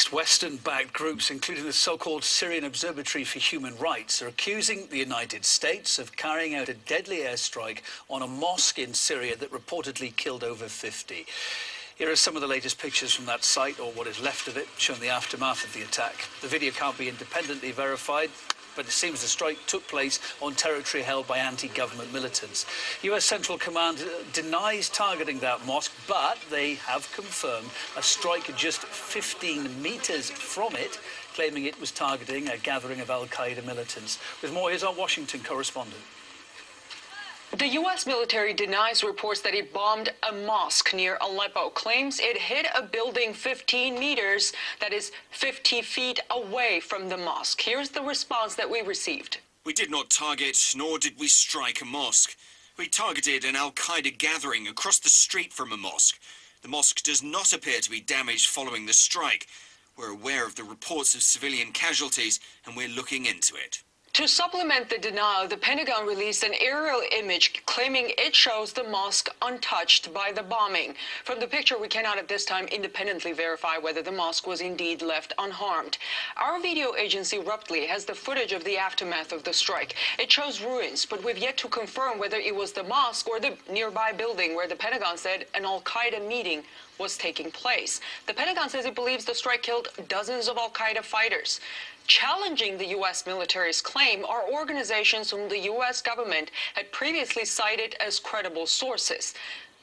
Next, Western-backed groups, including the so-called Syrian Observatory for Human Rights, are accusing the United States of carrying out a deadly airstrike on a mosque in Syria that reportedly killed over 50. Here are some of the latest pictures from that site, or what is left of it, showing the aftermath of the attack. The video can't be independently verified, but it seems the strike took place on territory held by anti-government militants. US Central Command denies targeting that mosque, but they have confirmed a strike just 15 metres from it, claiming it was targeting a gathering of al-Qaeda militants. With more, here's our Washington correspondent. The U.S. military denies reports that it bombed a mosque near Aleppo, claims it hit a building 15 meters, that is 50 feet away from the mosque. Here's the response that we received. We did not target, nor did we strike a mosque. We targeted an al-Qaeda gathering across the street from a mosque. The mosque does not appear to be damaged following the strike. We're aware of the reports of civilian casualties, and we're looking into it. To supplement the denial, the Pentagon released an aerial image claiming it shows the mosque untouched by the bombing. From the picture, we cannot at this time independently verify whether the mosque was indeed left unharmed. Our video agency, Ruptly, has the footage of the aftermath of the strike. It shows ruins, but we've yet to confirm whether it was the mosque or the nearby building where the Pentagon said an al-Qaeda meeting was taking place. The Pentagon says it believes the strike killed dozens of al-Qaeda fighters. Challenging the U.S. military's claim are organizations whom the U.S. government had previously cited as credible sources.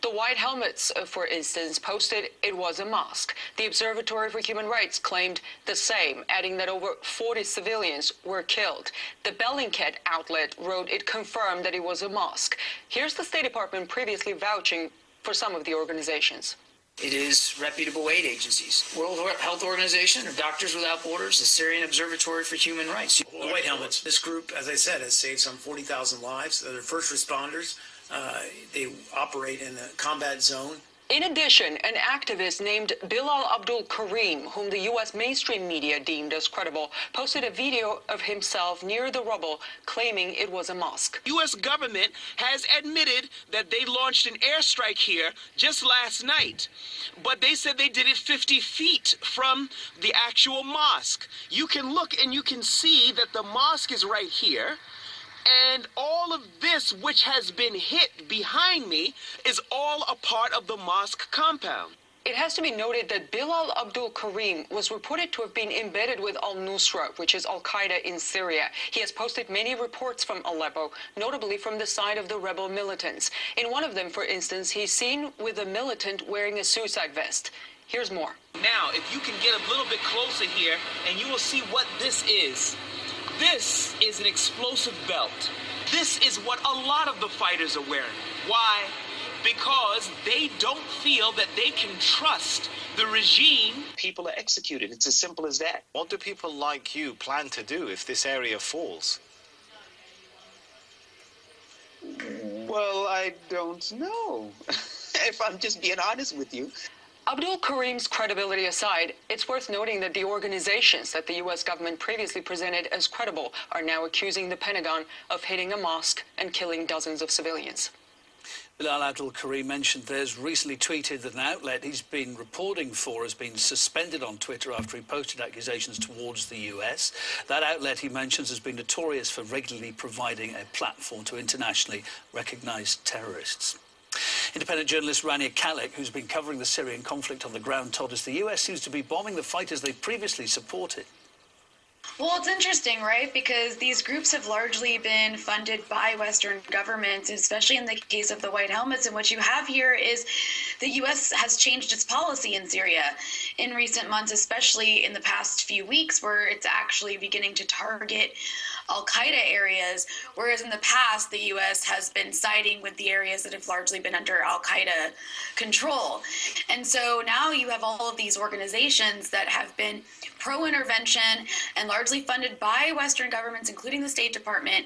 The White Helmets, for instance, posted it was a mosque. The Observatory for Human Rights claimed the same, adding that over 40 civilians were killed. The Bellingcat outlet wrote it confirmed that it was a mosque. Here's the State Department previously vouching for some of the organizations. It is reputable aid agencies. World Health Organization, or Doctors Without Borders, the Syrian Observatory for Human Rights. The White Helmets. This group, as I said, has saved some 40,000 lives. They're first responders. They operate in a combat zone. In addition, an activist named Bilal Abdul Karim, whom the U.S. mainstream media deemed as credible, posted a video of himself near the rubble, claiming it was a mosque. U.S. government has admitted that they launched an airstrike here just last night, but they said they did it 50 feet from the actual mosque. You can look and you can see that the mosque is right here. And all of this, which has been hit behind me, is all a part of the mosque compound. It has to be noted that Bilal Abdul Karim was reported to have been embedded with al-Nusra, which is al-Qaeda in Syria. He has posted many reports from Aleppo, notably from the side of the rebel militants. In one of them, for instance, he's seen with a militant wearing a suicide vest. Here's more. Now, if you can get a little bit closer here, and you will see what this is. This is an explosive belt. This is what a lot of the fighters are wearing. Why? Because they don't feel that they can trust the regime. People are executed. It's as simple as that. What do people like you plan to do if this area falls? Well, I don't know. If I'm just being honest with you. Abdul Karim's credibility aside, it's worth noting that the organizations that the U.S. government previously presented as credible are now accusing the Pentagon of hitting a mosque and killing dozens of civilians. Bilal Abdul Karim mentioned there's recently tweeted that an outlet he's been reporting for has been suspended on Twitter after he posted accusations towards the US. That outlet, he mentions, has been notorious for regularly providing a platform to internationally recognized terrorists. Independent journalist Rania Khalek, who's been covering the Syrian conflict on the ground, told us the US seems to be bombing the fighters they previously supported. Well, it's interesting, right? Because these groups have largely been funded by Western governments, especially in the case of the White Helmets. And what you have here is the U.S. has changed its policy in Syria in recent months, especially in the past few weeks, where it's actually beginning to target al-Qaeda areas, whereas in the past, the U.S. has been siding with the areas that have largely been under al-Qaeda control. And so now you have all of these organizations that have been pro-intervention and largely funded by Western governments, including the State Department,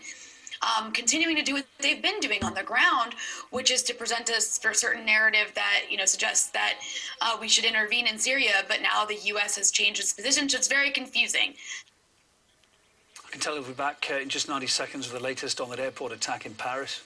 continuing to do what they've been doing on the ground, which is to present us for a certain narrative that, suggests that we should intervene in Syria, but now the U.S. has changed its position, so it's very confusing. I can tell we'll be back in just 90 seconds with the latest on that airport attack in Paris.